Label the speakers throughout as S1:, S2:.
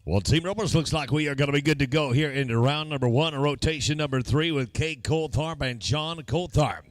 S1: Well, Team Ropers, looks like we are going to be good to go here into round number one and rotation number 3 with Kate Coulthard and John Coulthard.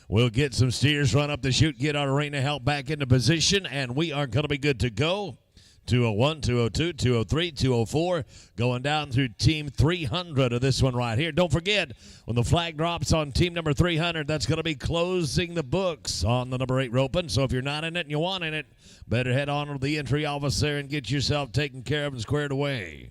S1: We'll get some steers run up the chute, get our arena help back into position, and we are going to be good to go. 201, 202, 203, 204, going down through team 300 of this one right here. Don't forget, when the flag drops on team number 300, that's going to be closing the books on the number 8 roping. So if you're not in it and you want in it, better head on to the entry office there and get yourself taken care of and squared away.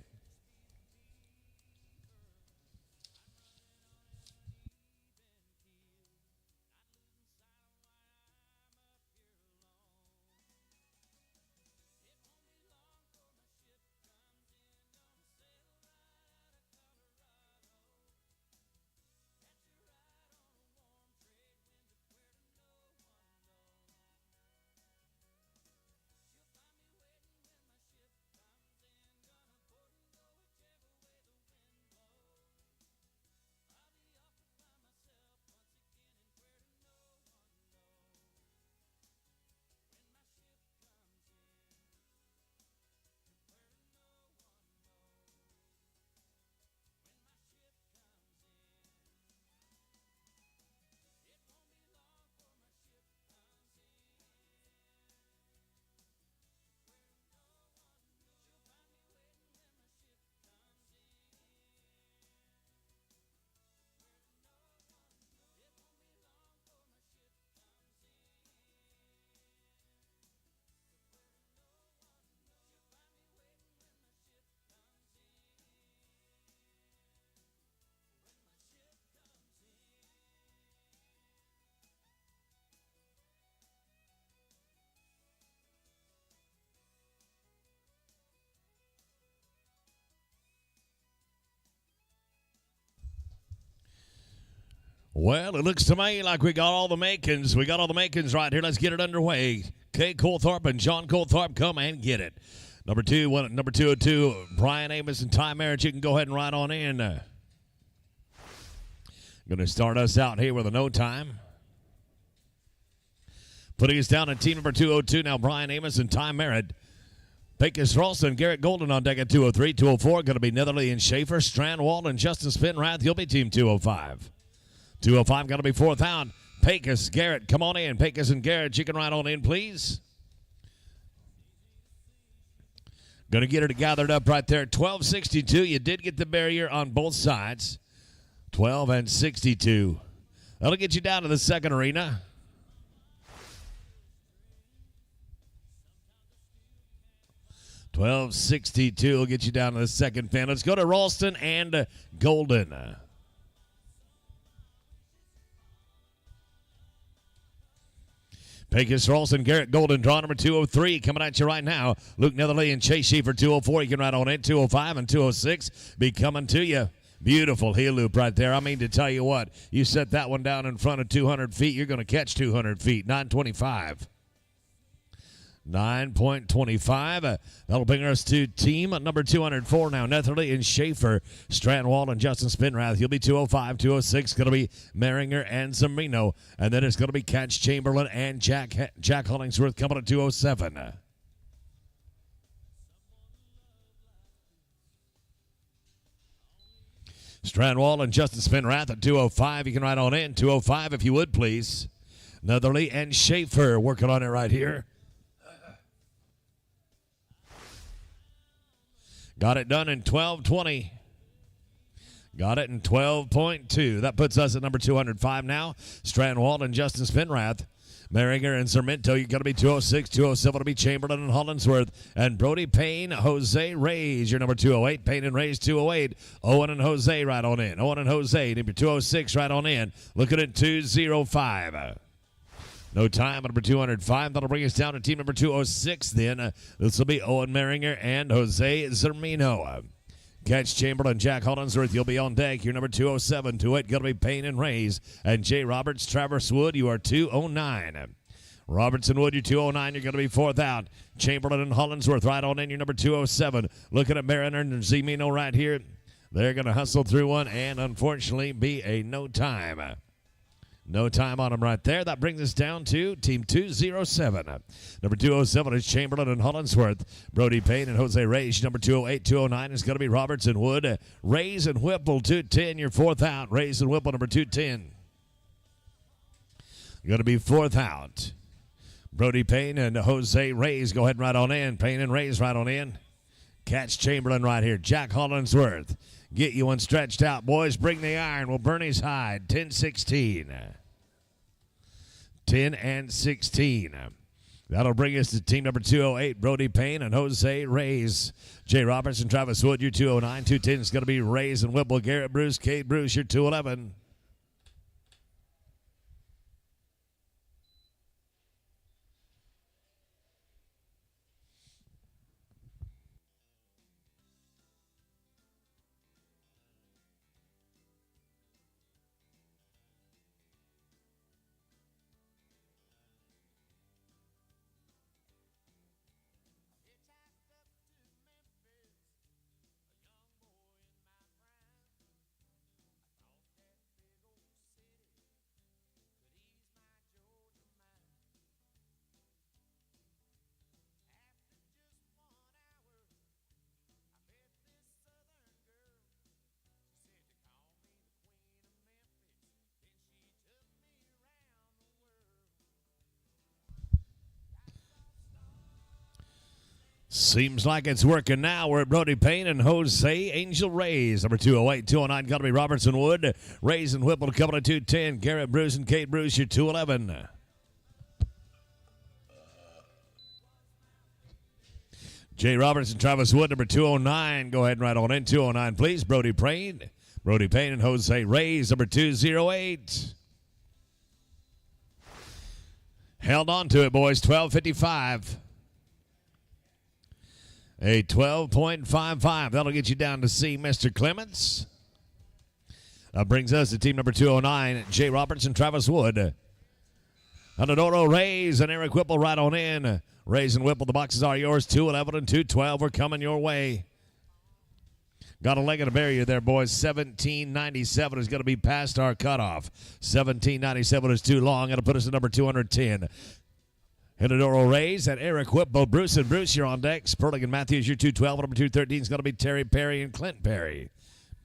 S1: Well, it looks to me like we got all the makings. We got all the makings right here. Let's get it underway. Kate Coulthard and John Coulthard, come and get it. Number 202, Brian Amos and Ty Merritt. You can go ahead and ride on in. Going to start us out here with a no time. Putting us down at team number 202 now, Brian Amos and Ty Merritt. Pecos Ralston, Garrett Golden on deck at 203. 204 going to be Netherly and Schaefer. Strandwald and Justin Spinrath. You'll be team 205. 205 got to be fourth out. Pecos, Garrett, come on in. Pecos and Garrett, you can ride on in, please. Going to get her gathered up right there. 12:62. You did get the barrier on both sides. 12 and 62. That'll get you down to the second arena. $12.62 will get you down to the second pin. Let's go to Ralston and Golden. Pecos Ralston, Garrett Golden, draw number 203 coming at you right now. Luke Netherly and Chase Schaefer, 204. You can ride on it. 205 and 206 be coming to you. Beautiful heel loop right there. I mean, to tell you what, you set that one down in front of 200 feet, you're going to catch 200 feet. 925. 9.25. That'll bring us to team number 204 now. Netherly and Schaefer, Strandwald and Justin Spinrath. You'll be 205, 206. Going to be Maringer and Zamino. And then it's going to be Catch Chamberlain and Jack Hollingsworth coming at 207. Strandwald and Justin Spinrath at 205. You can ride on in. 205 if you would, please. Netherly and Schaefer working on it right here. Got it done in 12:20. Got it in 12.2. That puts us at number 205 now. Strandwald and Justin Spinrath. Maringer and Sarmiento, you're going to be 206. 207 will be Chamberlain and Hollingsworth. And Brody Payne, Jose Reyes, your number 208. Payne and Reyes, 208. Owen and Jose right on in. Owen and Jose, number 206 right on in. Looking at 205. No time, number 205. That'll bring us down to team number 206 then. This will be Owen Maringer and Jose Zermino. Catch Chamberlain, Jack Hollingsworth, you'll be on deck. You're number 207. 28 going to be Payne and Reyes. And Jay Roberts, Traverse Wood, you are 209. Robertson Wood, you're 209. You're going to be fourth out. Chamberlain and Hollingsworth right on in. You're number 207. Looking at Mariner and Zermino right here. They're going to hustle through one and unfortunately be a no time. No time on them right there. That brings us down to Team 207. Number 207 is Chamberlain and Hollinsworth. Brody Payne and Jose Reyes. Number 208, 209 is going to be Robertson Wood. Rays and Whipple, 210. Your fourth out. Rays and Whipple, number 210. Going to be fourth out. Brody Payne and Jose Reyes. Go ahead and right on in. Payne and Reyes right on in. Catch Chamberlain right here. Jack Hollinsworth. Get you one stretched out, boys. Bring the iron. We'll burn his hide. 10-16. 10 and 16. That'll bring us to team number 208, Brody Payne and Jose Reyes. Jay Robertson, Travis Wood, your 209. 210 is going to be Reyes and Whipple. Garrett Bruce, Cade Bruce, your 211. Seems like it's working now. We're at Brody Payne and Jose Angel Reyes. Number 208, 209, got to be Robertson Wood. Reyes and Whipple coming to 210. Garrett Bruce and Cade Bruce, your 211. Jay Robertson, Travis Wood, number 209. Go ahead and right on in. 209, please. Brody Payne. Brody Payne and Jose Reyes, number 208. Held on to it, boys. 12:55. A 12.55. That'll get you down to C, Mr. Clements. That brings us to team number 209, Jay Robertson, Travis Wood. Anadoro Reyes and Eric Whipple right on in. Reyes and Whipple, the boxes are yours. 211 and 212 are coming your way. Got a leg and a barrier there, boys. 1797 is going to be past our cutoff. 1797 is too long. It'll put us at number 210. Anadoro Reyes and Eric Whipple. Bruce and Bruce, you're on deck. Sperling and Matthews, your 212. Number 213 is going to be Terry Perry and Clint Perry.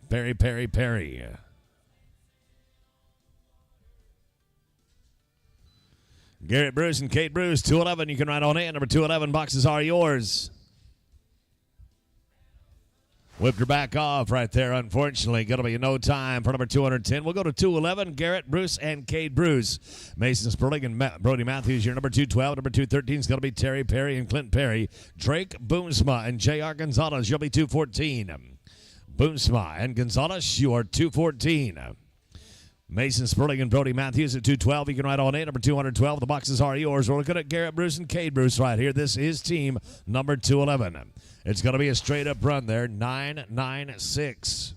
S1: Perry. Garrett Bruce and Cade Bruce, 211. You can ride on in. Number 211 boxes are yours. Whipped her back off right there, unfortunately. Going to be no time for number 210. We'll go to 211, Garrett Bruce and Cade Bruce. Mason Sperling and Brody Matthews, your number 212. Number 213 is going to be Terry Perry and Clint Perry. Drake Boomsma and J.R. Gonzalez, you'll be 214. Boomsma and Gonzalez, you are 214. Mason Sperling and Brody Matthews at 212. You can ride on in. Number 212. The boxes are yours. We're looking at Garrett Bruce and Cade Bruce right here. This is team number 211. It's going to be a straight-up run there. 9.96.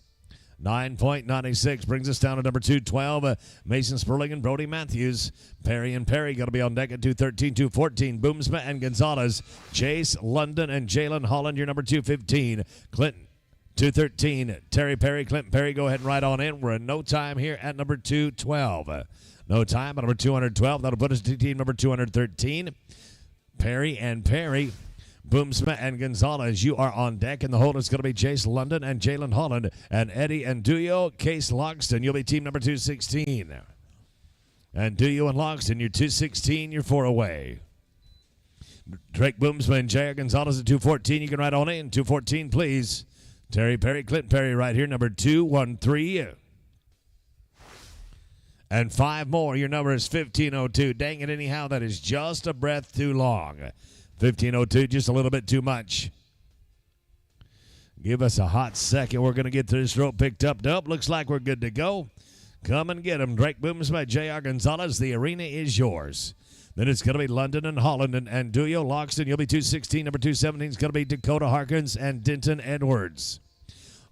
S1: 9.96 brings us down to number 212. Mason Sperling and Brody Matthews. Perry and Perry going to be on deck at 213, 214. Boomsma and Gonzalez. Chase, London, and Jalen Holland, your number 215. Clinton. 213, Terry Perry, Clinton Perry, go ahead and ride on in. We're in no time here at number 212. No time at number 212. That'll put us to team number 213. Perry and Perry, Boomsma and Gonzalez, you are on deck. And the hold is going to be Chase London and Jalen Holland. And Eddie and Duyo, Case Logston, you'll be team number 216. And Duyo and Logston, you're 216, you're 4 away. Drake Boomsma and J.R. Gonzalez at 214. You can ride on in. 214, please. Terry Perry, Clinton Perry right here, number 213. And 5 more. Your number is 1502. Dang it, anyhow, that is just a breath too long. 1502, just a little bit too much. Give us a hot second. We're going to get this rope picked up. Nope, looks like we're good to go. Come and get them. Drake Boomsma, J.R. Gonzalez. The arena is yours. Then it's going to be London and Holland and Duyo Logston. You'll be 216. Number 217 is going to be Dakota Harkins and Denton Edwards.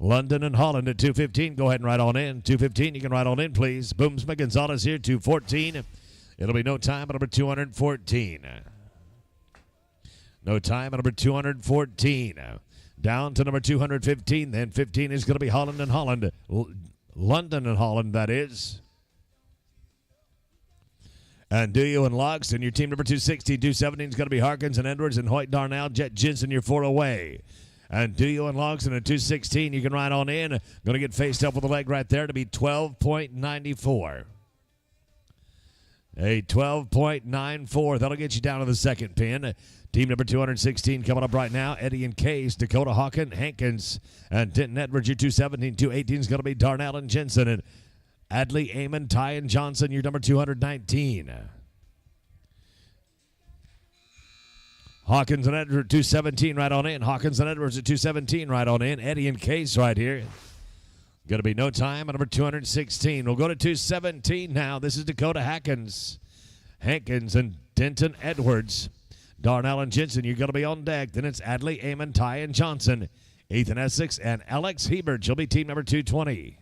S1: London and Holland at 215. Go ahead and ride on in. 215, you can ride on in, please. Boomsma Gonzalez here, 214. It'll be no time at number 214. No time at number 214. Down to number 215. Then 15 is going to be Holland and Holland. London and Holland, that is. And Do You and Logston, your team number 216, 217 is going to be Harkins and Edwards and Hoyt Darnell, Jet Jensen, your 4 away. And Do You and Logston at 216, you can ride on in. Going to get faced up with a leg right there to be 12.94. A 12.94. That'll get you down to the second pin. Team number 216 coming up right now. Eddie and Case, Dakota Hawkins, Hankins, and Denton Edwards, your 217. 218 is going to be Darnell and Jensen. And Adley, Amon, Ty, and Johnson, your number 219. Hawkins and Edwards, 217 right on in. Hawkins and Edwards at 217 right on in. Eddie and Case right here. Going to be no time at number 216. We'll go to 217 now. This is Dakota Hankins and Denton Edwards. Darnell and Jensen, you're going to be on deck. Then it's Adley, Amon, Ty, and Johnson. Ethan Essex and Alex Hebert. She'll be team number 220.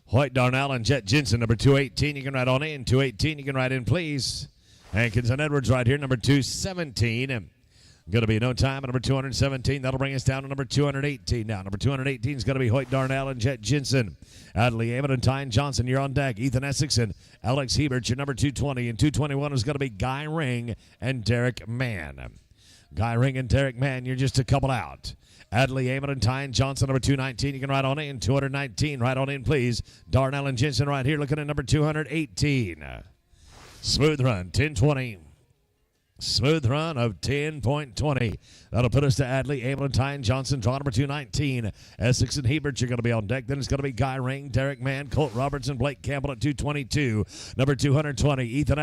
S1: Hoyt Darnell and Jet Jensen, number 218. You can ride on in. 218, you can ride in, please. Hankins and Edwards right here, number 217. Going to be no time at number 217. That'll bring us down to number 218 now. Number 218 is going to be Hoyt Darnell and Jet Jensen. Adley, Amon, and Tyne Johnson, you're on deck. Ethan Essex and Alex Hebert, your number 220. And 221 is going to be Guy Ring and Derek Mann. Guy Ring and Derek Mann, you're just a couple out. Adley, Amon, and Tyne Johnson, number 219. You can ride on in. 219, ride on in, please. Darnell and Jensen right here looking at number 218. Smooth run, 1020. Smooth run of 10.20. That'll put us to Adley, Amon, and Tyne Johnson, draw number 219. Essex and Hebert, you're going to be on deck. Then it's going to be Guy Ring, Derek Mann, Colt Robertson, Blake Campbell at 222. Number 220, Ethan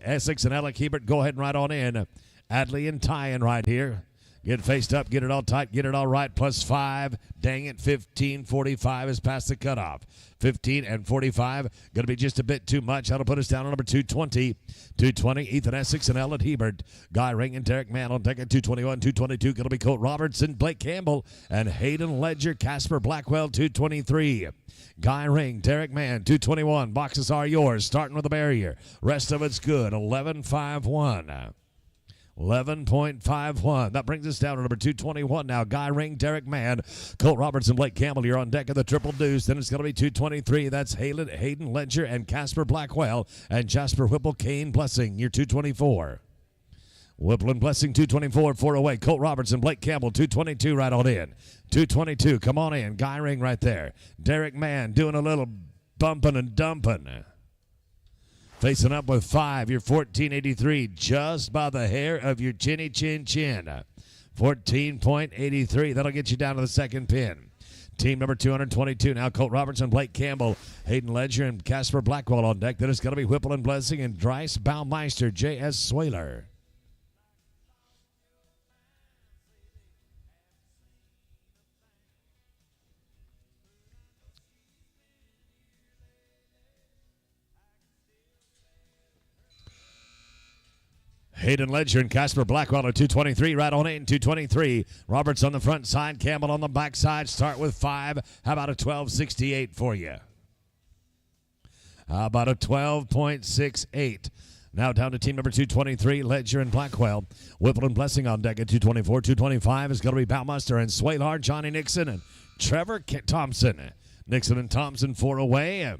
S1: Essex and Alec Hebert, go ahead and ride on in. Adley and Tyne right here. Get faced up, get it all tight, get it all right, plus 5. Dang it, 15.45 is past the cutoff. 15 and 45, going to be just a bit too much. That'll put us down to number 220. 220, Ethan Essex and Ellen Hebert. Guy Ring and Derek Mann on deck at 221. 222, going to be Colt Robertson, Blake Campbell, and Hayden Ledger, Casper Blackwell, 223. Guy Ring, Derek Mann, 221. Boxes are yours, starting with the barrier. Rest of it's good, 11.51. 11.51. That brings us down to number 221 now. Guy Ring, Derek Mann, Colt Robertson, Blake Campbell. You're on deck of the triple deuce. Then it's going to be 223. That's Hayden Ledger and Casper Blackwell and Jasper Whipple, Kane Blessing. You're 224. Whipple and Blessing, 224, 4 away. Colt Robertson, Blake Campbell, 222 right on in. 222, come on in. Guy Ring right there. Derek Mann doing a little bumping and dumping. Facing up with 5, your 14.83, just by the hair of your chinny chin chin. 14.83, that'll get you down to the second pin. Team number 222 now, Colt Robertson, Blake Campbell, Hayden Ledger, and Casper Blackwell on deck. Then it's going to be Whipple and Blessing and Dries Baumeister, J.S. Swaler. Hayden Ledger and Casper Blackwell at 223, right on in, 223. Roberts on the front side, Campbell on the back side. Start with 5. How about a 12.68 for you? How about a 12.68? Now down to team number 223, Ledger and Blackwell. Whipple and Blessing on deck at 224. 225 is going to be Baumeister and Swalar, Johnny Nixon, and Trevor Thompson. Nixon and Thompson 4 away.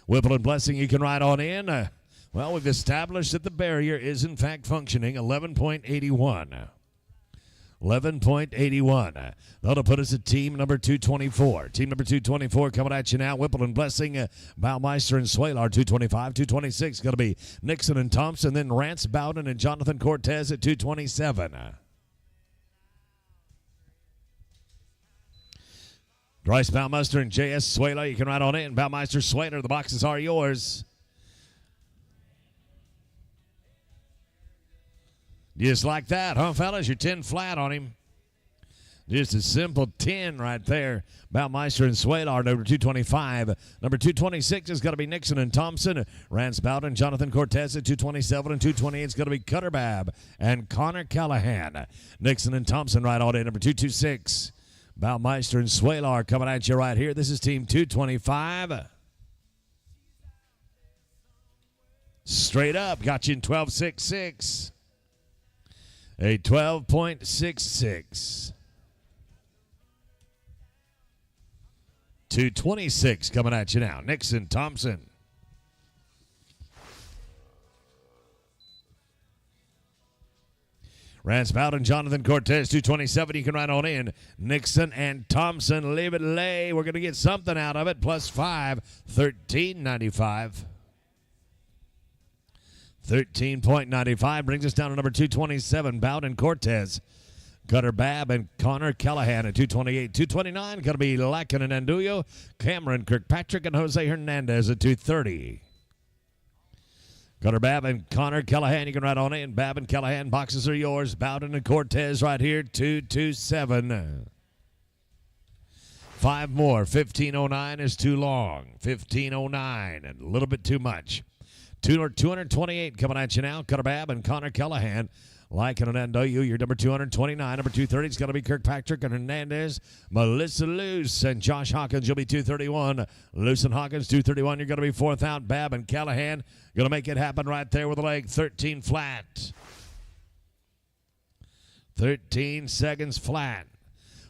S1: Whipple and Blessing, you can ride on in. Well, we've established that the barrier is, in fact, functioning. 11.81. 11.81. That'll put us at team number 224. Team number 224 coming at you now. Whipple and Blessing, Baumeister and Swalar, 225. 226 going to be Nixon and Thompson. Then Rance Bowden and Jonathan Cortez at 227. Dries Baumeister and J.S. Swaler, you can ride on in. Baumeister, Swaler, the boxes are yours. Just like that, huh, fellas? You're 10 flat on him. Just a simple 10 right there. Baumeister and Swalar, number 225. Number 226 is going to be Nixon and Thompson. Rance Bowden, Jonathan Cortez at 227. And 228 is going to be Cutterbab and Connor Callahan. Nixon and Thompson right on in. Number 226. Baumeister and Swalar coming at you right here. This is team 225. Straight up, got you in 12.66. A 12.66. 226 coming at you now. Nixon Thompson. Rance Bowden, Jonathan Cortez, 227. You can ride on in. Nixon and Thompson, leave it lay. We're going to get something out of it. Plus 5, 13.95. 13.95 brings us down to number 227, Bowden Cortez. Cutter Babb and Connor Callahan at 228. 229, going to be Lacken and Anduyo. Cameron Kirkpatrick and Jose Hernandez at 230. Cutter Babb and Connor Callahan, you can ride on in. Babb and Callahan, boxes are yours. Bowden and Cortez right here, 227. 5 more. 1509 is too long. 1509 and a little bit too much. 228 coming at you now. Cutter Babb and Connor Callahan. Lacken and Anduyo, your number 229. Number 230 is going to be Kirkpatrick and Hernandez. Melissa Luce and Josh Hawkins, you'll be 231. Luce and Hawkins, 231. You're going to be 4th out. Babb and Callahan going to make it happen right there with a leg. 13 flat. 13 seconds flat.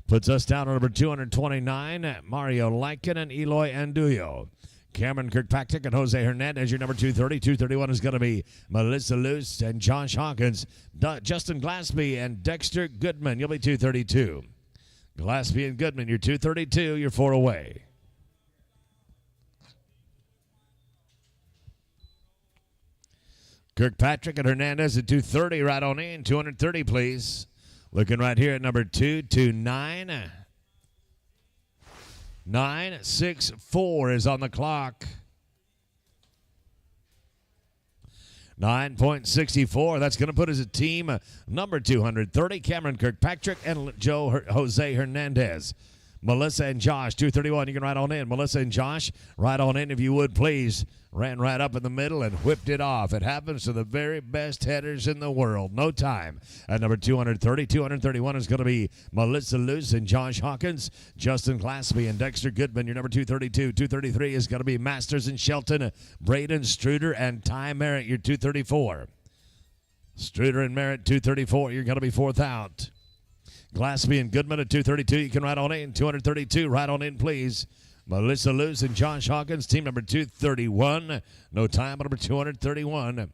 S1: Puts us down to number 229. Mario Lacken and Eloy Anduyo. Cameron Kirkpatrick and Jose Hernandez, your number 230. 231 is going to be Melissa Luce and Josh Hawkins. Justin Glaspie and Dexter Goodman, you'll be 232. Glaspie and Goodman, you're 232. You're 4 away. Kirkpatrick and Hernandez at 230. Right on in. 230, please. Looking right here at number 229. 964 is on the clock. 9.64. That's going to put us at team number 230. Cameron Kirkpatrick and Jose Hernandez. Melissa and Josh, 231. You can ride on in. Melissa and Josh, ride on in if you would, please. Ran right up in the middle and whipped it off. It happens to the very best headers in the world. No time. At number 230, 231 is going to be Melissa Luce and Josh Hawkins. Justin Glaspie and Dexter Goodman, your number 232. 233 is going to be Masters and Shelton. Braden Struder and Ty Merritt, your 234. Struder and Merritt, 234. You're going to be 4th out. Glaspie and Goodman at 232. You can ride on in. 232. Ride on in, please. Melissa Luce and Josh Hawkins, team number 231. No time, number 231.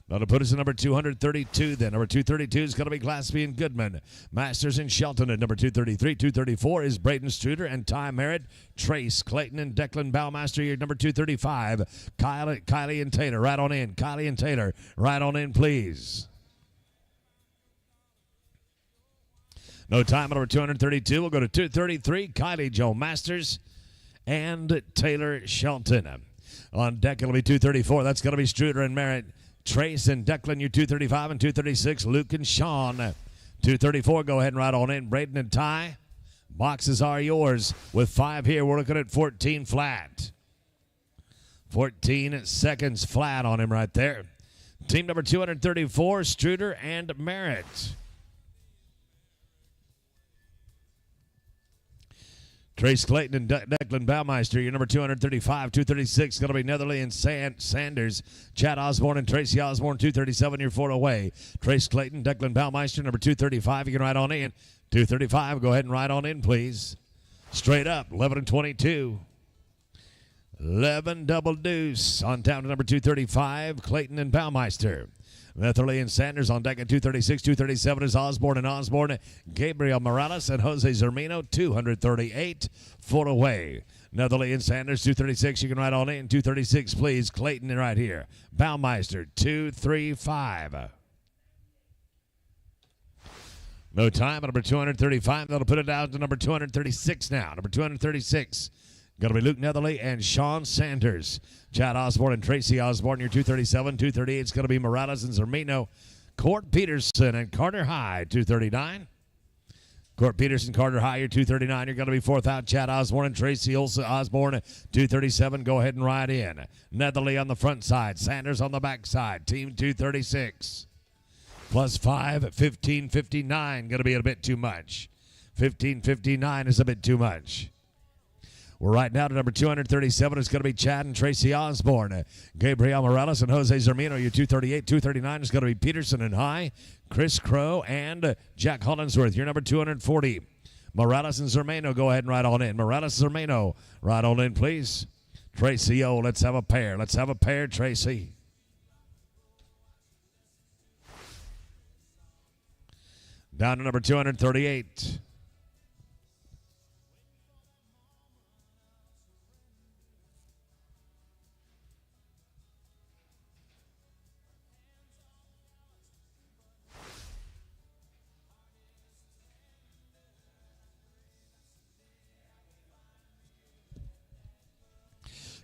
S1: Now to put us at number 232 then. Number 232 is going to be Glaspie and Goodman. Masters and Shelton at number 233. 234 is Braden Struder and Ty Merritt. Trace Clayton and Declan Bowmaster, your number 235. Kylie and Taylor, right on in. Kylie and Taylor, right on in, please. No time, number 232. We'll go to 233. Kylie Joe Masters and Taylor Shelton. On deck, it'll be 234. That's going to be Struder and Merritt. Trace and Declan, you 235 and 236. Luke and Sean. 234, go ahead and ride on in. Braden and Ty. Boxes are yours. With 5 here, we're looking at 14 flat. 14 seconds flat on him right there. Team number 234, Struder and Merritt. Trace Clayton and Declan Baumeister, your number 235. 236 going to be Netherly and Sanders. Chad Osborne and Tracy Osborne, 237. You're 4 away. Trace Clayton, Declan Baumeister, number 235. You can ride on in. 235, go ahead and ride on in, please. Straight up, 11 and 22. 11 double deuce. On down to number 235, Clayton and Baumeister. Netherly and Sanders on deck at 236. 237 is Osborne and Osborne. Gabriel Morales and Jose Zermino, 238. 4 away. Netherly and Sanders, 236. You can ride on in. 236, please. Clayton right here. Baumeister, 235. No time. Number 235. That'll put it down to number 236 now. Number 236. Going to be Luke Netherly and Sean Sanders. Chad Osborne and Tracy Osborne, your 237. 238 is going to be Morales and Zermino. Court Peterson and Carter High, 239. Court Peterson, Carter High, your 239. You're going to be 4th out. Chad Osborne and Tracy Osborne, 237. Go ahead and ride in. Netherly on the front side. Sanders on the back side. Team 236. Plus 5 at 15.59. Going to be a bit too much. 15.59 is a bit too much. We're right now to number 237. It's going to be Chad and Tracy Osborne. Gabriel Morales and Jose Zermino. Your 238, 239 is going to be Peterson and High. Chris Crow and Jack Hollinsworth. Your number 240. Morales and Zermino, go ahead and ride on in. Morales, Zermino, ride on in, please. Tracy O, let's have a pair. Let's have a pair, Tracy. Down to number 238.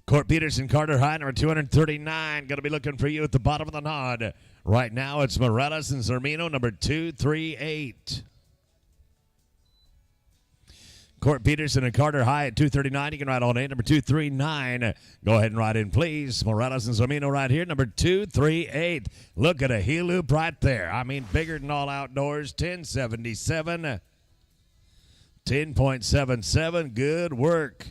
S1: Court Peterson, Carter High, number 239. Going to be looking for you at the bottom of the nod. Right now, it's Morales and Zermino, number 238. Court Peterson and Carter High at 239. You can ride on in, number 239. Go ahead and ride in, please. Morales and Zermino right here, number 238. Look at a heel loop right there. I mean, bigger than all outdoors. 1077. 10.77. Good work.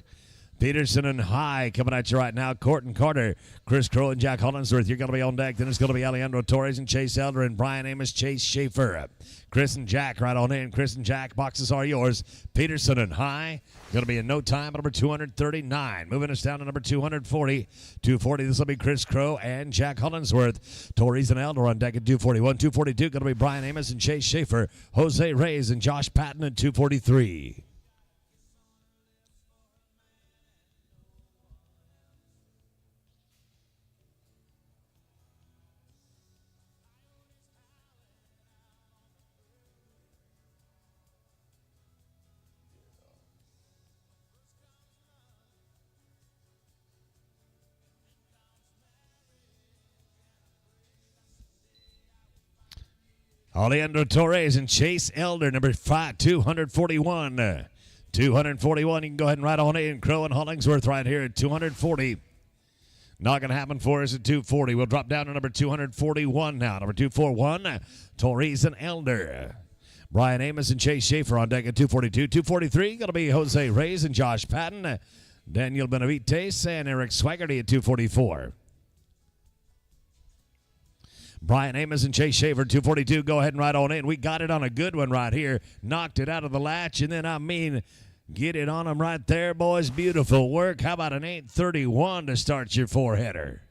S1: Peterson and High coming at you right now. Court and Carter, Chris Crow and Jack Hollinsworth. You're going to be on deck. Then it's going to be Alejandro Torres and Chase Elder and Brian Amos, Chase Schaefer. Chris and Jack right on in. Chris and Jack, boxes are yours. Peterson and High. Going to be in no time, number 239. Moving us down to number 240. 240, this will be Chris Crow and Jack Hollinsworth. Torres and Elder on deck at 241. 242, going to be Brian Amos and Chase Schaefer. Jose Reyes and Josh Patton at 243. Alejandro Torres and Chase Elder, number 241. 241, you can go ahead and ride on in. Crow and Hollingsworth right here at 240. Not going to happen for us at 240. We'll drop down to number 241 now. Number 241, Torres and Elder. Brian Amos and Chase Schaefer on deck at 242. 243, going to be Jose Reyes and Josh Patton. Daniel Benavides and Eric Swaggerty at 244. Brian Amos and Chase Schaefer, 242. Go ahead and ride on in. We got it on a good one right here. Knocked it out of the latch, and then, get it on them right there, boys. Beautiful work. How about an 8:31 to start your four-header?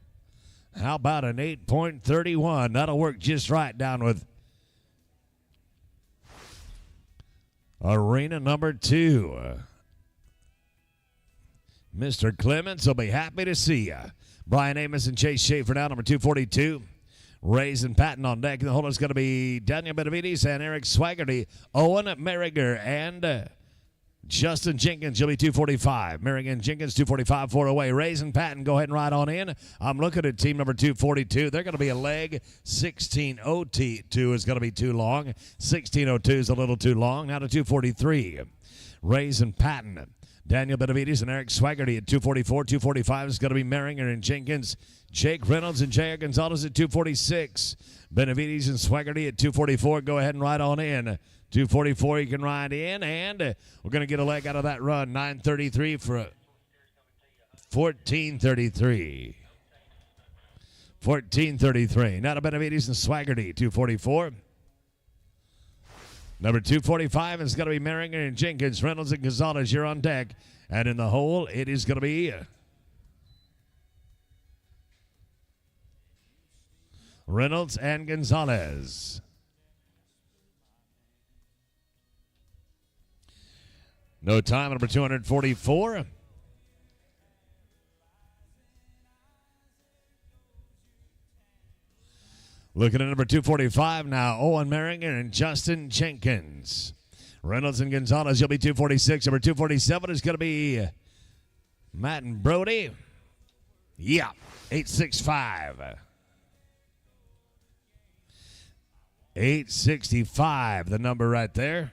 S1: How about an 8.31? That'll work just right down with arena number 2. Mr. Clements will be happy to see you. Brian Amos and Chase Schaefer now, number 242. Reyes and Patton on deck. The holder's going to be Daniel Benavides and Eric Swaggerty. Owen Merriger and Justin Jenkins. You'll be 245. Merrigan Jenkins, 245, 4 away. Reyes and Patton, go ahead and ride on in. I'm looking at team number 242. They're going to be a leg. 16:02 is going to be too long. 16:02 is a little too long. Now to 243. Reyes and Patton. Daniel Benavides and Eric Swaggerty at 244. 245 is going to be Merringer and Jenkins. Jake Reynolds and J.R. Gonzalez at 246. Benavides and Swaggerty at 244. Go ahead and ride on in. 244, you can ride in, and we're going to get a leg out of that run. 9:33 for 14:33. 14:33. Now to Benavides and Swaggerty, 244. Number 245 is going to be Merringer and Jenkins. Reynolds and Gonzalez, you're on deck. And in the hole, it is going to be Reynolds and Gonzalez. No time, number 244. Looking at number 245 now, Owen Merringer and Justin Jenkins. Reynolds and Gonzalez, you'll be 246. Number 247 is going to be Matt and Brody. Yeah, 865. 865, the number right there.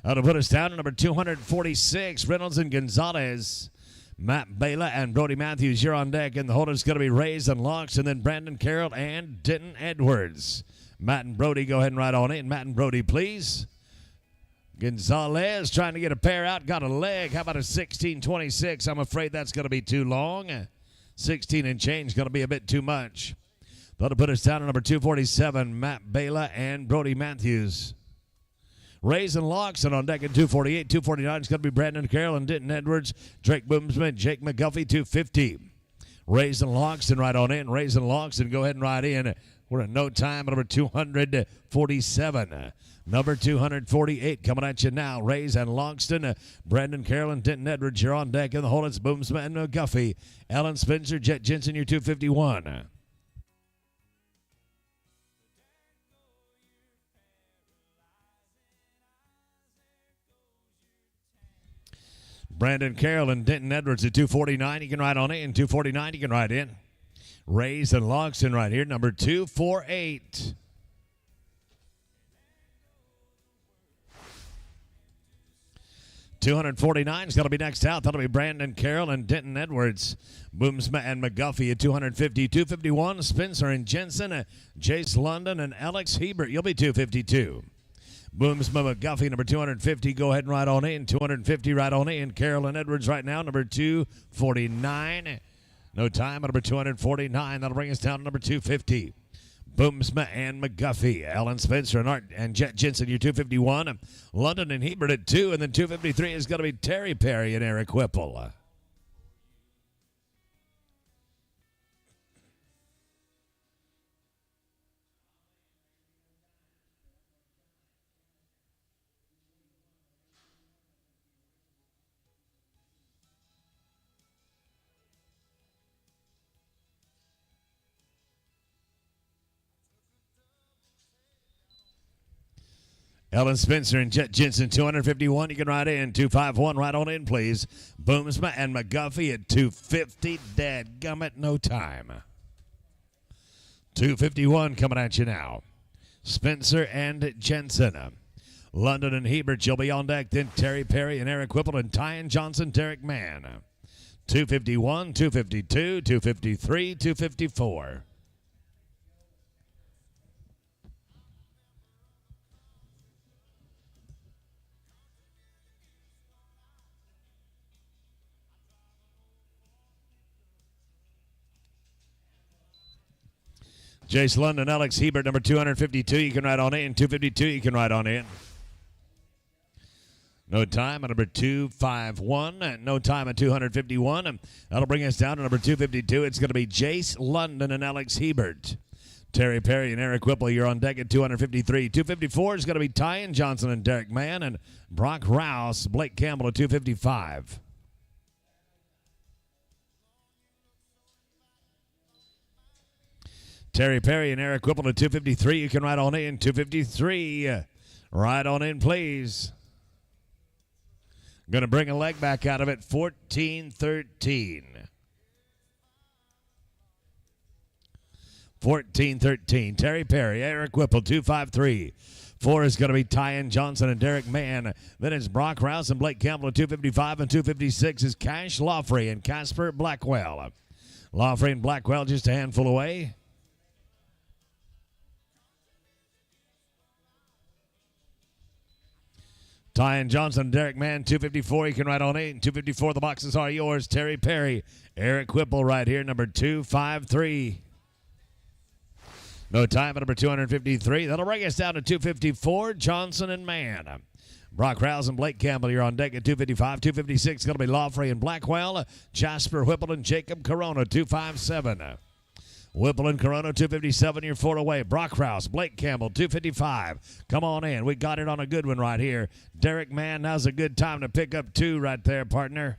S1: That'll put us down to number 246, Reynolds and Gonzalez. Matt Bela and Brody Matthews, you're on deck, and the holder's going to be Reyes and Locks, and then Brandon Carroll and Denton Edwards. Matt and Brody, go ahead and ride on in. Matt and Brody, please. Gonzalez trying to get a pair out. Got a leg. How about a 16.26? I'm afraid that's going to be too long. 16 and change going to be a bit too much. That'll put us down to number 247, Matt Bela and Brody Matthews. Rays and Loxton on deck at 248. 249 is going to be Brandon Carroll and Denton Edwards. Drake Boomsman, Jake McGuffey, 250. Rays and Loxton right on in. Rays and Loxton, go ahead and ride in. We're at no time, number 247. Number 248 coming at you now. Rays and Loxton. Brandon Carroll and Denton Edwards, you're on deck in the hole. It's Boomsman and McGuffey. Alan Spencer, Jet Jensen, you're 251. Brandon Carroll and Denton Edwards at 249. You can ride on in. 249, you can ride in. Rays and Loxton right here, number 248. $249 is going to be next out. That'll be Brandon Carroll and Denton Edwards. Boomsma and McGuffey at 250. 251, Spencer and Jensen. Jace London and Alex Hebert. You'll be 252. Boomsma McGuffey, number 250. Go ahead and ride on in. 250, right on in. Carroll and Edwards right now, number 249. No time, number 249. That'll bring us down to number 250. Boomsma and McGuffey. Alan Spencer and Art and Jet Jensen, you're 251. London and Hebert at 2. And then 253 is going to be Terry Perry and Eric Whipple. Ellen Spencer and Jet Jensen, 251. You can ride in. 251, right on in, please. Boomsma and McGuffey at 250. Dadgummit, no time. 251 coming at you now. Spencer and Jensen. London and Hebert, you'll be on deck. Then Terry Perry and Eric Whipple and Tyan Johnson, Derek Mann. 251, 252, 253, 254. Jace London, Alex Hebert, number 252. You can ride on in. 252, you can ride on in. No time at number 251. And no time at 251. That'll bring us down to number 252. It's going to be Jace London and Alex Hebert. Terry Perry and Eric Whipple, you're on deck at 253. 254 is going to be Tyan Johnson and Derek Mann. And Brock Rouse, Blake Campbell at 255. Terry Perry and Eric Whipple at 253. You can ride on in. 253. Ride on in, please. Going to bring a leg back out of it. 14-13. 14-13. Terry Perry, Eric Whipple, 253. 4 is going to be Tyan Johnson and Derek Mann. Then it's Brock Rouse and Blake Campbell at 255. And 256 is Cash Laughley and Casper Blackwell. Laughley and Blackwell just a handful away. Tyan Johnson, Derek Mann, 254. You can ride on 8. 254, the boxes are yours. Terry Perry, Eric Whipple right here, number 253. No time at number 253. That'll bring us down to 254, Johnson and Mann. Brock Rouse and Blake Campbell, you're on deck at 255. 256 going to be Laughley and Blackwell. Jasper Whipple and Jacob Corona, 257. Whipple and Corona, 257. You're 4 away. Brock Rouse, Blake Campbell, 255. Come on in. We got it on a good one right here. Derek Mann, now's a good time to pick up 2 right there, partner.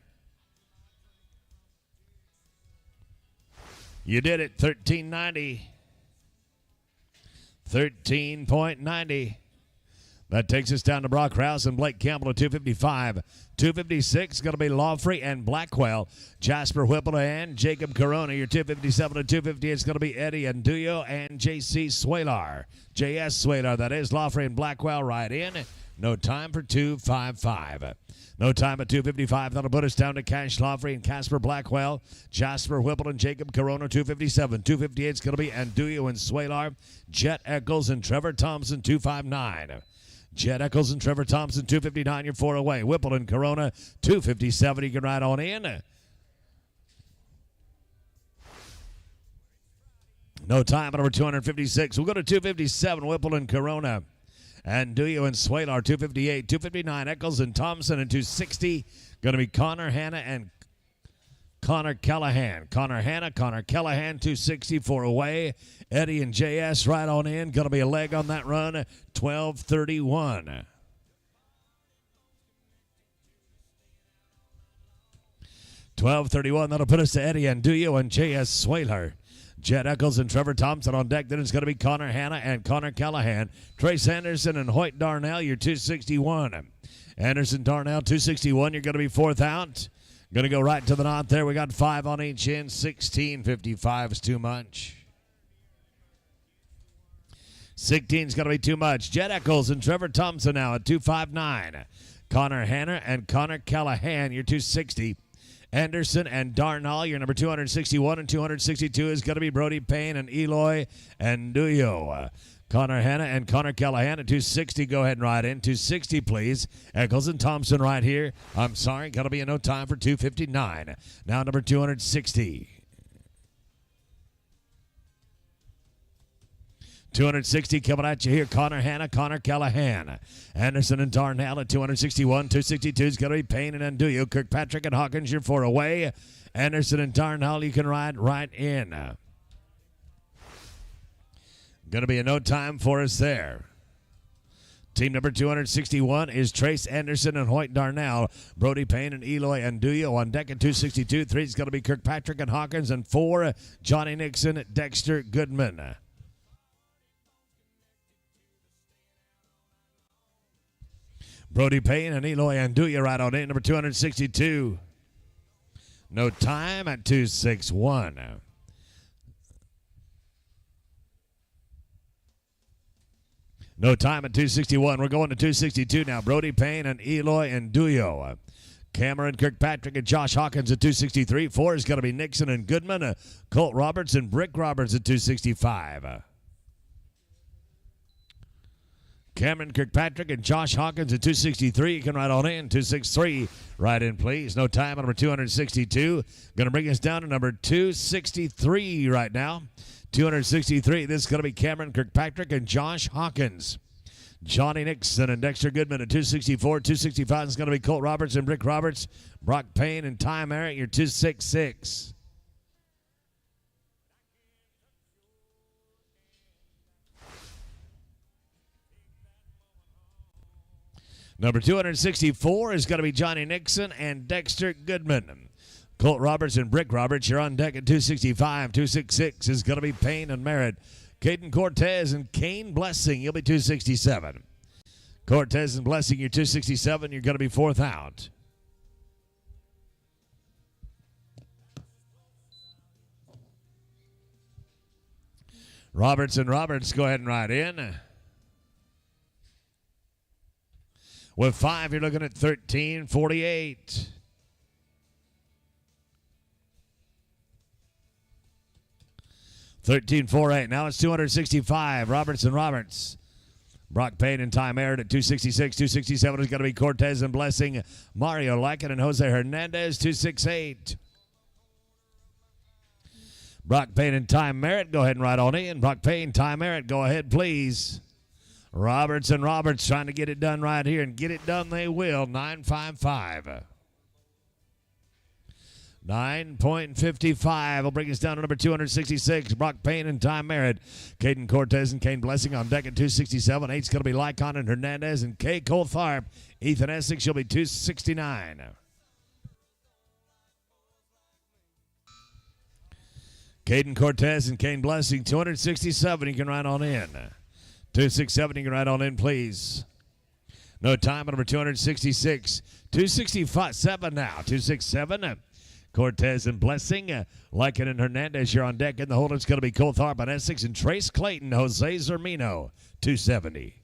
S1: You did it. 13.90. 13.90. That takes us down to Brock Rouse and Blake Campbell at 255. 256 going to be Laughley and Blackwell. Jasper Whipple and Jacob Corona. Your 257 and 258 is going to be Eddie Anduyo and J.C. Swalar. J.S. Swalar, that is. Laughley and Blackwell right in. No time for 255. No time at 255. That'll put us down to Cash Laughley and Casper Blackwell. Jasper Whipple and Jacob Corona, 257. 258 is going to be Anduyo and Swalar. Jet Eccles and Trevor Thompson, 259. Jed Eccles and Trevor Thompson, 259, you're 4 away. Whipple and Corona, 257, you can ride on in. No time at number 256. We'll go to 257, Whipple and Corona. And Duyo and Swalar, 258, 259, Eccles and Thompson, and 260. Going to be Connor Hanna and Connor Callahan. Connor Hanna, Connor Callahan, 264 away. Eddie and JS right on in. Going to be a leg on that run, 12:31. That'll put us to Eddie and Duyo and JS Swaler. Jed Eccles and Trevor Thompson on deck. Then it's going to be Connor Hanna and Connor Callahan. Trace Anderson and Hoyt Darnell, you're 261. Anderson, Darnell, 261. You're going to be 4th out. Going to go right to the knot there. We got 5 on each end. 16.55 is too much. 16 is going to be too much. Jed Eccles and Trevor Thompson now at 259. Connor Hanna and Connor Callahan, you're 260. Anderson and Darnall, your number 261 and 262 is going to be Brody Payne and Eloy and Duyo. Connor Hanna and Connor Callahan at 260. Go ahead and ride in. 260, please. Eccles and Thompson right here. I'm sorry, got to be in no time for 259. Now number 260. 260 coming at you here. Connor Hanna, Connor Callahan. Anderson and Darnell at 261. 262 is going to be Payne and Anduyo. Kirkpatrick and Hawkins, you're 4 away. Anderson and Darnell, you can ride right in. Going to be a no time for us there. Team number 261 is Trace Anderson and Hoyt Darnell. Brody Payne and Eloy and Duyo on deck at 262. 3 is going to be Kirkpatrick and Hawkins. And 4, Johnny Nixon, Dexter Goodman. Brody Payne and Eloy and Duyo right on in. Number 262. No time at 261. No time at 261. We're going to 262 now. Brody Payne and Eloy and Duyo. Cameron Kirkpatrick and Josh Hawkins at 263. 4 is going to be Nixon and Goodman. Colt Roberts and Brick Roberts at 265. Cameron Kirkpatrick and Josh Hawkins at 263. You can ride on in. 263. Ride in, please. No time on number 262. Going to bring us down to number 263 right now. 263. This is going to be Cameron Kirkpatrick and Josh Hawkins. Johnny Nixon and Dexter Goodman at 264. 265 is going to be Colt Roberts and Brick Roberts. Brock Payne and Ty Merritt, you're 266. Number 264 is going to be Johnny Nixon and Dexter Goodman. Colt Roberts and Brick Roberts, you're on deck at 265. 266 is going to be Payne and Merritt. Caden Cortez and Kane Blessing, you'll be 267. Cortez and Blessing, you're 267. You're going to be 4th out. Roberts and Roberts, go ahead and ride in. With 5, you're looking at 13.48. $13.48. Now it's 265. Roberts and Roberts. Brock Payne and Ty Merritt at 266. 267 is going to be Cortez and Blessing. Mario Lycan and Jose Hernandez, 268. Brock Payne and Ty Merritt, go ahead and ride on in. Brock Payne, Ty Merritt, go ahead, please. Roberts and Roberts trying to get it done right here, and get it done they will. 9.55. 9.55 will bring us down to number 266. Brock Payne and Ty Merritt. Caden Cortez and Kane Blessing on deck at 267. 8's going to be Lycon and Hernandez and Kay Coltharp. Ethan Essex, you'll be 269. Caden Cortez and Kane Blessing, 267. You can ride on in. 267, you can ride on in, please. No time on number 266. 267 now. 267. Cortez and Blessing. Lycan and Hernandez, you're on deck. In the hold, it's going to be Coltharp on Essex and Trace Clayton. Jose Zermino, 270.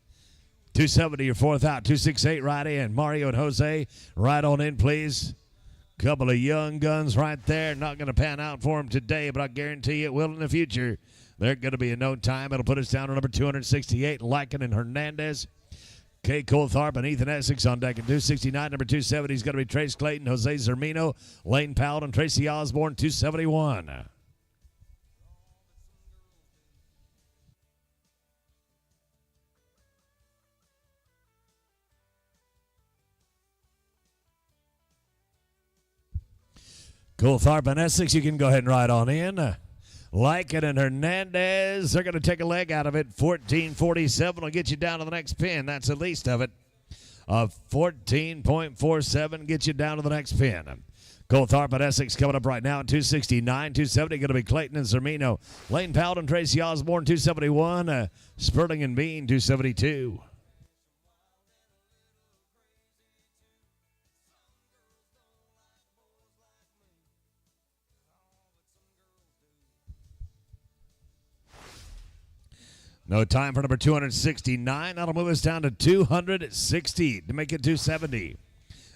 S1: 270, your 4th out. 268, right in. Mario and Jose, ride on in, please. Couple of young guns right there. Not going to pan out for them today, but I guarantee you it will in the future. They're going to be in no time. It'll put us down to number 268, Lycan and Hernandez. Kay Coulthard and Ethan Essex on deck at 269. Number 270 is going to be Trace Clayton, Jose Zermino, Lane Powell, and Tracy Osborne, 271. Coulthard and Essex, you can go ahead and ride on in. Lycan and Hernandez, they're going to take a leg out of it. 14.47 will get you down to the next pin. That's the least of it. 14.47 gets you down to the next pin. Coulthard and Essex coming up right now at 269. 270 going to be Clayton and Zermino. Lane Powell and Tracy Osborne, 271. Sperling and Bean, 272. No time for number 269. That'll move us down to 260 to make it 270.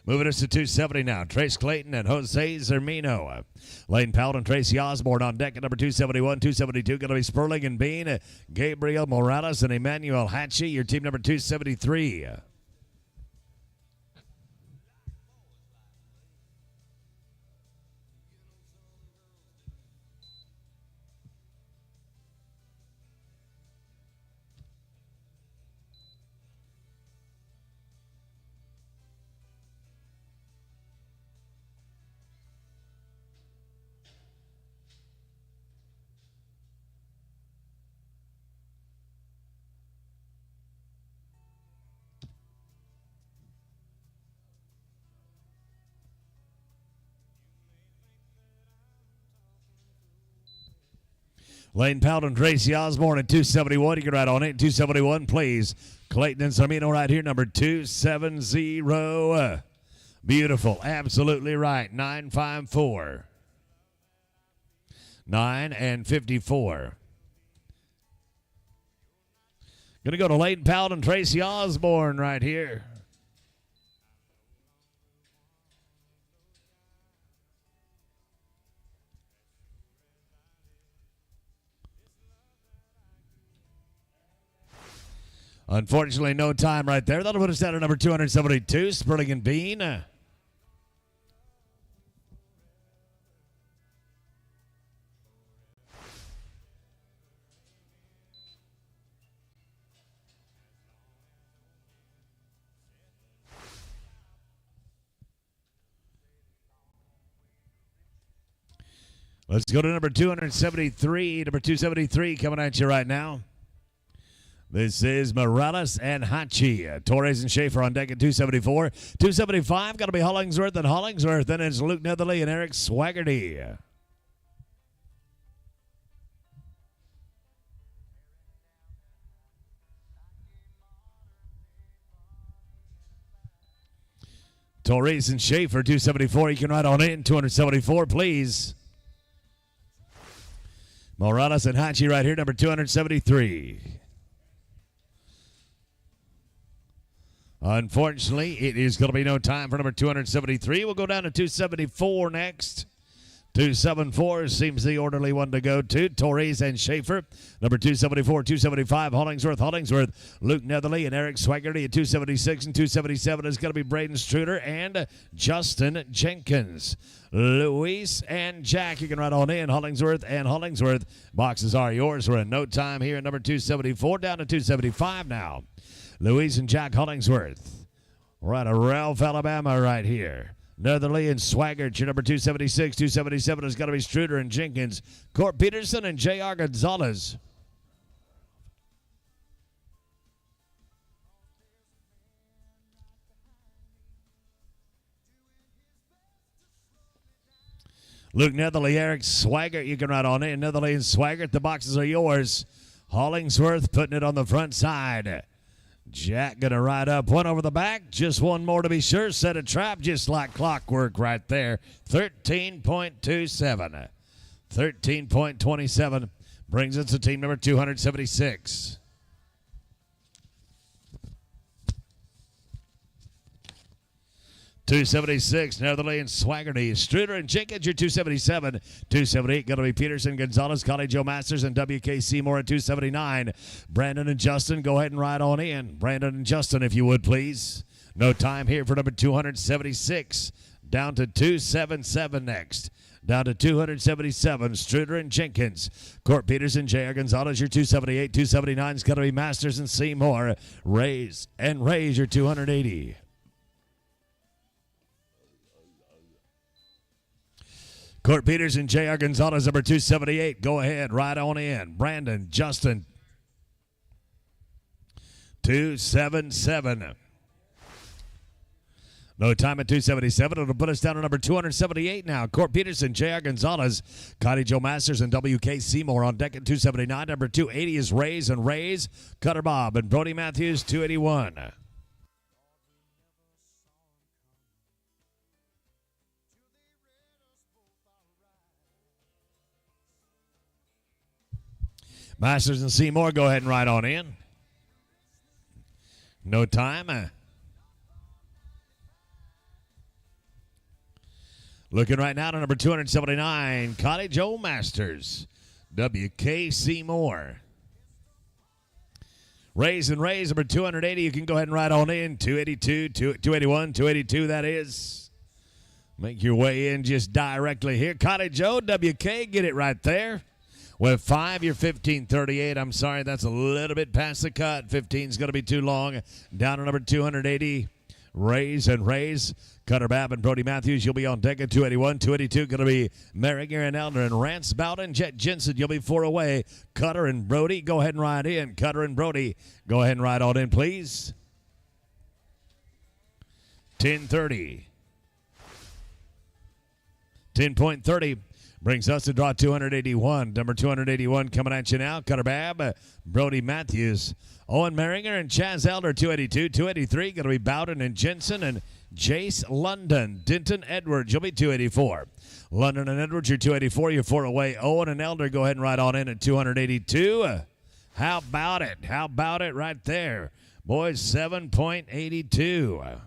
S1: Moving us to 270 now. Trace Clayton and Jose Zermino. Lane Powell and Tracy Osborne on deck at number 271. 272 going to be Sperling and Bean. Gabriel Morales and Emmanuel Hatchie, your team number 273. Lane Powell and Tracy Osborne at 271. You can ride on it. 271, please. Clayton and Zermino right here, number 270. Beautiful. Absolutely right. 954. 9 and 54. Going to go to Lane Powell and Tracy Osborne right here. Unfortunately, no time right there. That'll put us down to number 272, Sperling and Bean. Let's go to number 273. Number 273 coming at you right now. This is Morales and Hachi. Torres and Schaefer on deck at 274. 275, got to be Hollingsworth and Hollingsworth. Then it's Luke Netherly and Eric Swaggerty. Torres and Schaefer, 274. You can ride on in. 274, please. Morales and Hachi right here, number 273. Unfortunately, it is going to be no time for number 273. We'll go down to 274 next. 274 seems the orderly one to go to. Torres and Schaefer. Number 274, 275, Hollingsworth. Luke Netherly and Eric Swaggerty at 276 and 277 is going to be Braden Struder and Justin Jenkins. Luis and Jack, you can ride on in. Hollingsworth. Boxes are yours. We're in no time here at number 274, down to 275 now. Louise and Jack Hollingsworth. We're out of Ralph, Alabama right here. Netherly and Swaggart, your number 276. 277 is going to be Struder and Jenkins. Court Peterson and J.R. Gonzalez. Luke Netherly, Eric Swaggart, you can ride on in. Netherly and Swaggart, the boxes are yours. Hollingsworth putting it on the front side. Jack going to ride up one over the back. Just one more to be sure. Set a trap just like clockwork right there. 13.27. 13.27 brings us to team number 276. 276, Netherly and Swaggerty. Struder and Jenkins, your 277. 278, going to be Peterson, Gonzalez, Connie Joe Masters, and WK Seymour at 279. Brandon and Justin, go ahead and ride on in. Brandon and Justin, if you would, please. No time here for number 276. Down to 277 next. Down to 277, Struder and Jenkins. Court Peterson, J.R. Gonzalez, your 278. 279 is going to be Masters and Seymour. Rays and Rays, your 280. Court Peterson, J.R. Gonzalez, number 278. Go ahead, right on in. Brandon, Justin, 277. No time at 277. It'll put us down to number 278 now. Court Peterson, J.R. Gonzalez, Connie Joe Masters, and W.K. Seymour on deck at 279. Number 280 is Rays and Rays. Cutter Bob and Brody Matthews, 281. Masters and Seymour, go ahead and ride on in. No time. Looking right now to number 279, Connie Joe Masters, W.K. Seymour. Rays and Rays, number 280. You can go ahead and ride on in. 282, 281, 282, that is. Make your way in just directly here. Connie Joe, W.K., get it right there. With 5, you're 1538. I'm sorry, that's a little bit past the cut. 15 is going to be too long. Down to number 280, Rays and Rays. Cutter Babb and Brody Matthews, you'll be on deck at 281. 282 going to be Merringer and Elder. And Rance Bowden, Jet Jensen, you'll be 4 away. Cutter and Brody, go ahead and ride in. Cutter and Brody, go ahead and ride on in, please. 10:30. 10.30. Brings us to draw 281. Number 281 coming at you now. Cutter Babb, Brody Matthews, Owen Merringer, and Chaz Elder, 282. 283 going to be Bowden and Jensen and Jace London. Denton Edwards, you'll be 284. London and Edwards, you're 284. You're 4 away. Owen and Elder, go ahead and ride on in at 282. How about it? How about it right there? Boys, 7.82.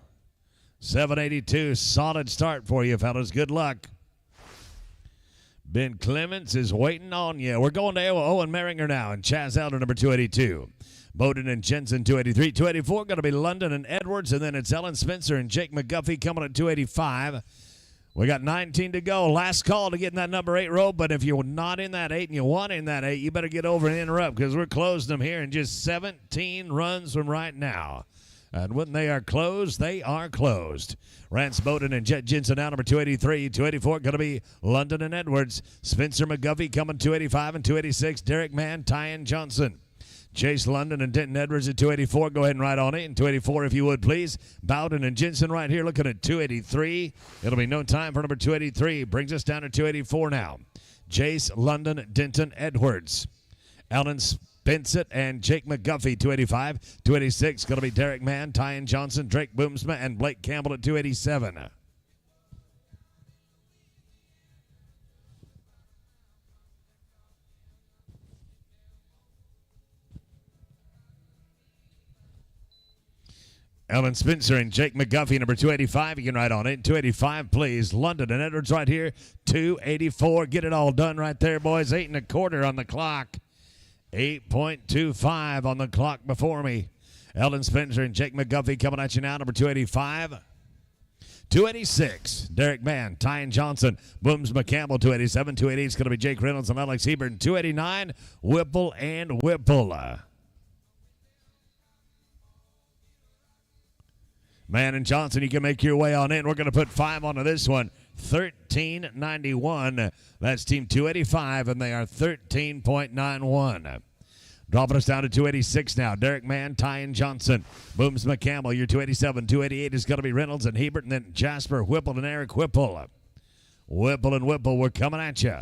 S1: 782. Solid start for you, fellas. Good luck. Ben Clements is waiting on you. We're going to Owen Merringer now, and Chaz Elder, number 282. Bowden and Jensen, 283. 284, going to be London and Edwards, and then it's Ellen Spencer and Jake McGuffey coming at 285. We got 19 to go. Last call to get in that number 8 row, but if you're not in that 8 and you want in that 8, you better get over and interrupt because we're closing them here in just 17 runs from right now. And when they are closed, they are closed. Rance Bowden and Jet Jensen now, number 283. 284 going to be London and Edwards. Spencer McGuffey coming 285 and 286. Derek Mann, Tyan Johnson. Chase London and Denton Edwards at 284. Go ahead and ride on in. 284 if you would, please. Bowden and Jensen right here looking at 283. It'll be no time for number 283. Brings us down to 284 now. Chase London, Denton Edwards. Alan Spencer and Jake McGuffey, 285. 286, going to be Derek Mann, Tyan Johnson, Drake Boomsma, and Blake Campbell at 287. Ellen Spencer and Jake McGuffey, number 285. You can ride on it. 285, please. London and Edwards right here. 284. Get it all done right there, boys. 8 1/4 on the clock. 8.25 on the clock before me. Ellen Spencer and Jake McGuffey coming at you now, number 285. 286, Derek Mann, Tyan Johnson, Booms McCampbell, 287. 288 is going to be Jake Reynolds and Alex Hebert. 289, Whipple and Whipple. Mann and Johnson, you can make your way on in. We're going to put 5 onto this one. 13.91. That's team 285, and they are 13.91. Dropping us down to 286 now. Derek Mann, Tyan Johnson, Booms McCampbell, you're 287. 288 is going to be Reynolds and Hebert, and then Jasper Whipple and Eric Whipple. Whipple and Whipple, we're coming at you.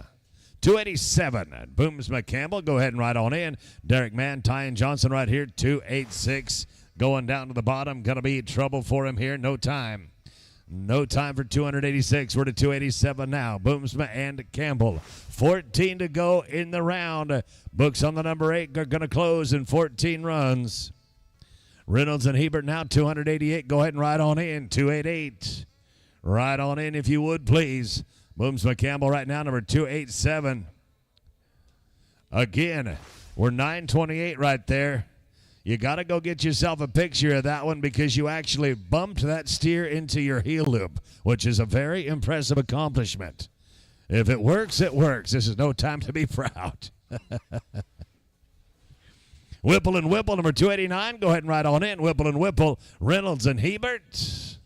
S1: 287, Booms McCampbell, go ahead and ride on in. Derek Mann, Tyan Johnson right here, 286. Going down to the bottom, going to be trouble for him here. No time. No time for 286. We're to 287 now. Boomsma and Campbell. 14 to go in the round. Books on the number 8 are going to close in 14 runs. Reynolds and Hebert now 288. Go ahead and ride on in. 288. right on in if you would, please. Booms McCampbell right now, number 287. Again, we're 928 right there. You got to go get yourself a picture of that one because you actually bumped that steer into your heel loop, which is a very impressive accomplishment. If it works, it works. This is no time to be proud. Whipple and Whipple, number 289. Go ahead and ride on in. Whipple and Whipple, Reynolds and Hebert.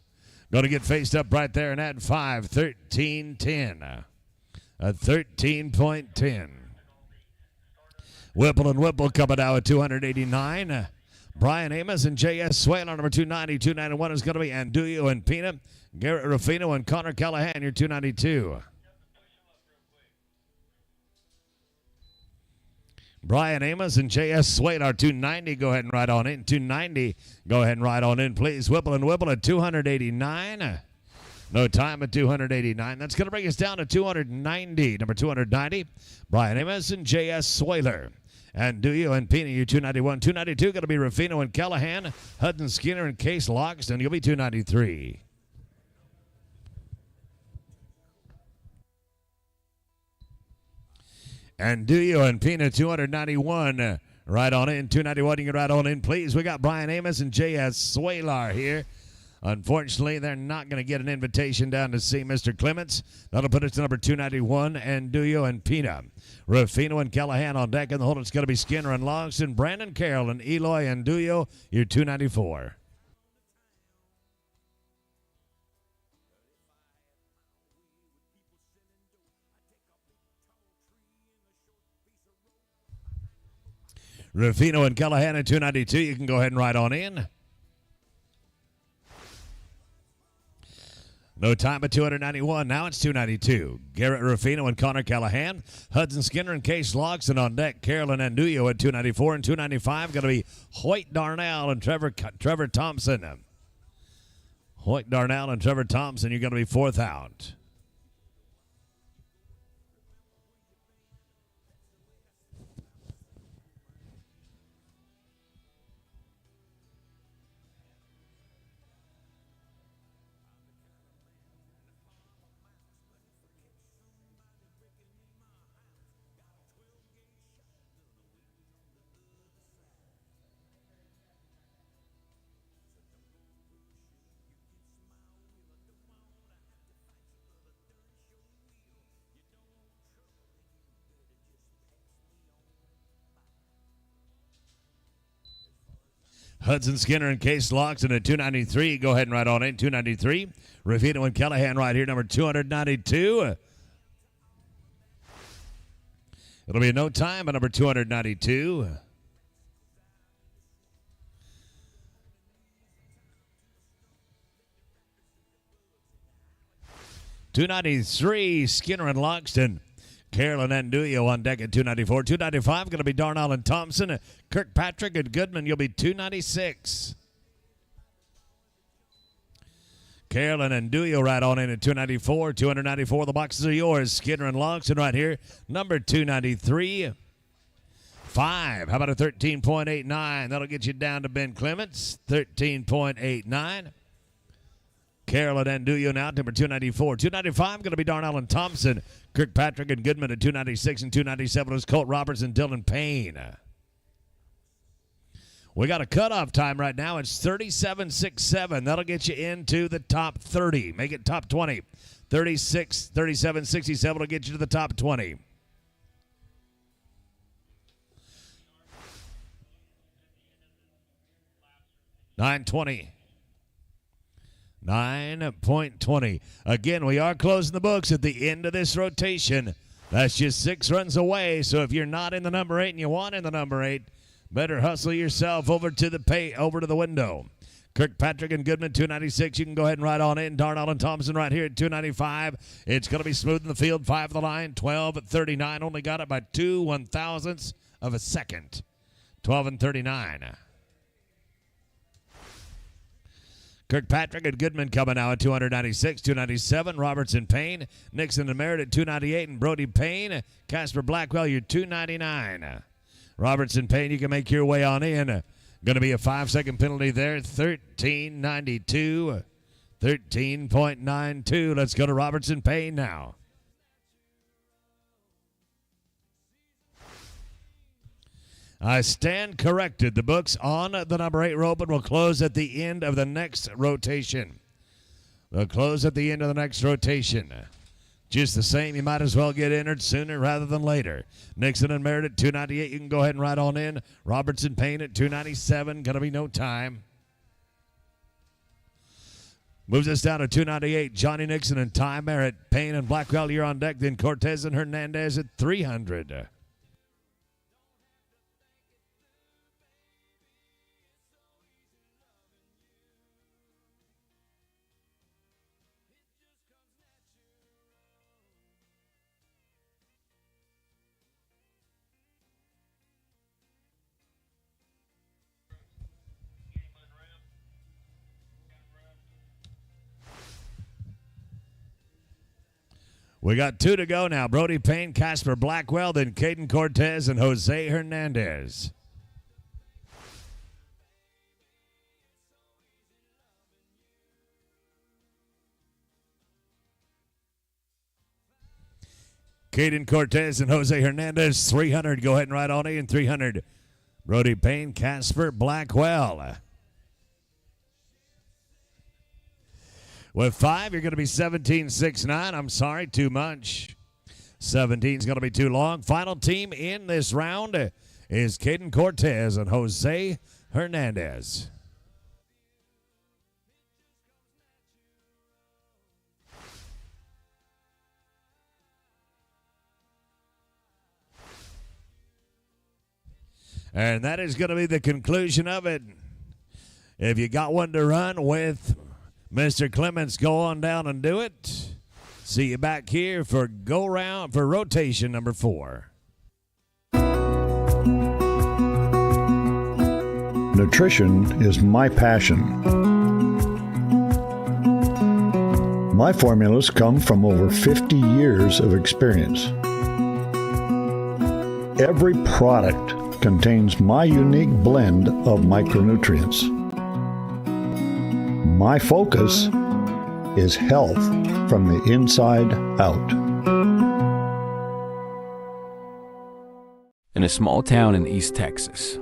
S1: Going to get faced up right there and add 5, 13.10. A 13.10. Whipple and Whipple coming out at 289. Brian Amos and J.S. Swain on number 290. 291 is going to be Anduyo and Pina. Garrett Rufino and Connor Callahan, your 292. Brian Amos and J.S. Swain are 290. Go ahead and ride on in. 290. Go ahead and ride on in, please. Whipple and Whipple at 289. No time at 289. That's going to bring us down to 290. Number 290, Brian Amos and J.S. Swaler. And Duyo and Pina, you 291. 292 going to be Rufino and Callahan. Hudson Skinner and Case Loxton. You'll be 293. And Duyo and Pina, 291. Right on in. 291, you can ride on in, please. We got Brian Amos and J.S. Swaler here. Unfortunately, they're not going to get an invitation down to see Mr. Clements. That'll put us to number 291, and Duyo and Pina. Rufino and Callahan on deck. In the hold, it's going to be Skinner and Logston, Brandon Carroll, and Eloy and Duyo, your 294. Rufino and Callahan at 292. You can go ahead and ride on in. No time at 291. Now it's 292. Garrett Rufino and Connor Callahan. Hudson Skinner and Case Loxton on deck. Carolyn Anduyo at 294 and 295. Going to be Hoyt Darnell and Trevor Thompson. Hoyt Darnell and Trevor Thompson. You're going to be fourth out. Hudson Skinner and Case Loxton at 293. Go ahead and ride on in. 293. Rufino and Callahan right here, number 292. It'll be no time at number 292. $293, Skinner and Loxton. Carolyn Anduyo on deck at 294. 295 going to be Darnell and Thompson. Kirkpatrick and Goodman, you'll be 296. Carolyn Anduyo right on in at 294. 294, the boxes are yours. Skinner and Loxton right here, number 293. 5, how about a 13.89? That'll get you down to Ben Clements, 13.89. Carolyn Anduyo now, number 294. 295 going to be Darnell and Thompson. Kirkpatrick and Goodman at 296 and 297 is Colt Roberts and Dylan Payne. We got a cutoff time right now. It's 37.67. That'll get you into the top 30. Make it top 20. 36, 37, 67 will get you to the top 20. $9.20. 9.20. Again, we are closing the books at the end of this rotation. That's just 6 runs away. So if you're not in the number 8 and you want in the number 8, better hustle yourself over to the window. Kirkpatrick and Goodman, 296. You can go ahead and ride on in. Darnell and Thompson right here at 295. It's going to be smooth in the field. 5 of the line. 12 at 39. Only got it by 2 1,000ths of a second. 12 and 39. Kirkpatrick and Goodman coming now at 296, 297. Robertson Payne, Nixon and Merritt at 298, and Brody Payne. Casper Blackwell, you're 299. Robertson Payne, you can make your way on in. Going to be a 5-second penalty there. 13.92. 13.92. Let's go to Robertson Payne now. I stand corrected. The books on the number 8 rope will close at the end of the next rotation. They'll close at the end of the next rotation. Just the same, you might as well get entered sooner rather than later. Nixon and Merritt at 298. You can go ahead and ride on in. Robertson Payne at 297. Going to be no time. Moves us down to 298. Johnny Nixon and Ty Merritt. Payne and Blackwell, you're on deck. Then Cortez and Hernandez at 300. We got 2 to go now. Brody Payne, Casper Blackwell, then Caden Cortez and Jose Hernandez. Caden Cortez and Jose Hernandez, 300. Go ahead and ride on in. 300. Brody Payne, Casper Blackwell. With 5, you're going to be 17.69. I'm sorry, too much. 17 is going to be too long. Final team in this round is Caden Cortez and Jose Hernandez. And that is going to be the conclusion of it. If you got one to run with Mr. Clements, go on down and do it. See you back here for rotation number 4.
S2: Nutrition is my passion. My formulas come from over 50 years of experience. Every product contains my unique blend of micronutrients. My focus is health from the inside out.
S3: In a small town in East Texas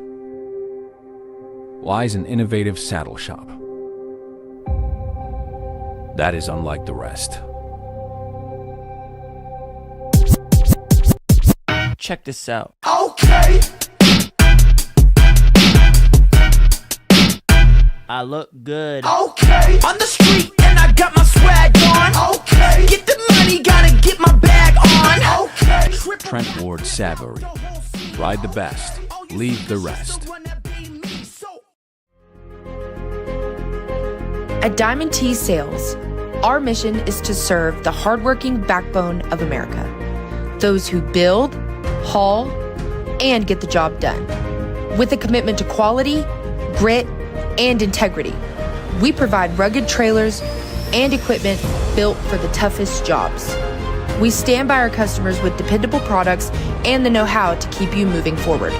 S3: lies an innovative saddle shop that is unlike the rest.
S4: Check this out.
S5: Okay.
S4: I look good.
S5: Okay. On the street and I got my swag on. Okay. Get the money, gotta get my bag on. Okay.
S3: Trent Ward Savory. Ride the best. Leave the rest.
S6: At Diamond Tea Sales, our mission is to serve the hardworking backbone of America. Those who build, haul, and get the job done. With a commitment to quality, grit, and integrity, we provide rugged trailers and equipment built for the toughest jobs. We stand by our customers with dependable products and the know-how to keep you moving forward.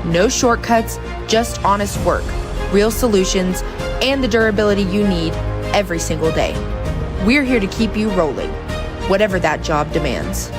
S6: No shortcuts, just honest work, real solutions, and the durability you need every single day. We're here to keep you rolling, whatever that job demands.